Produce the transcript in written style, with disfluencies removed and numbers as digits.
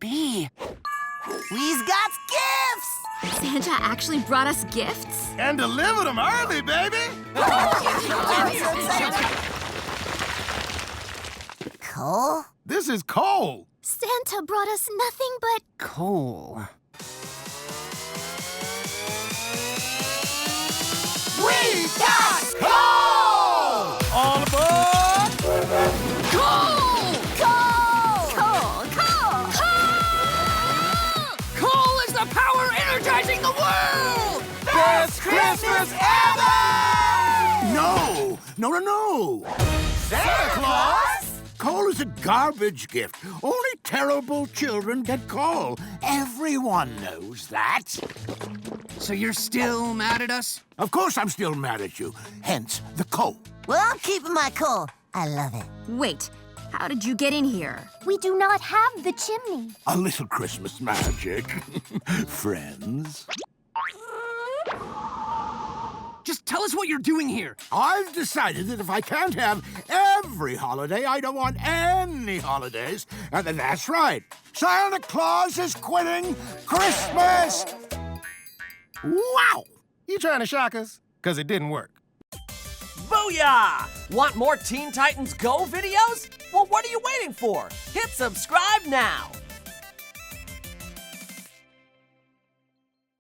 be? We's got gifts! Santa actually brought us gifts? And delivered them early, baby! Cole? This is Cole. Santa brought us nothing but... Coal. We got Cole! All aboard! Coal! Cole! Coal! Coal! Coal is the power energizing the world! Best Christmas ever! No! Santa Claus? Coal is a garbage gift. Only terrible children get coal. Everyone knows that. So you're still mad at us? Of course I'm still mad at you. Hence the coal. Well, I'm keeping my coal. I love it. Wait, how did you get in here? We do not have the chimney. A little Christmas magic. Friends. Just tell us what you're doing here. I've decided that if I can't have every holiday, I don't want any holidays. And then that's right. Santa Claus is quitting Christmas. Wow! You trying to shock us? Because it didn't work. Booyah! Want more Teen Titans Go videos? Well, what are you waiting for? Hit subscribe now.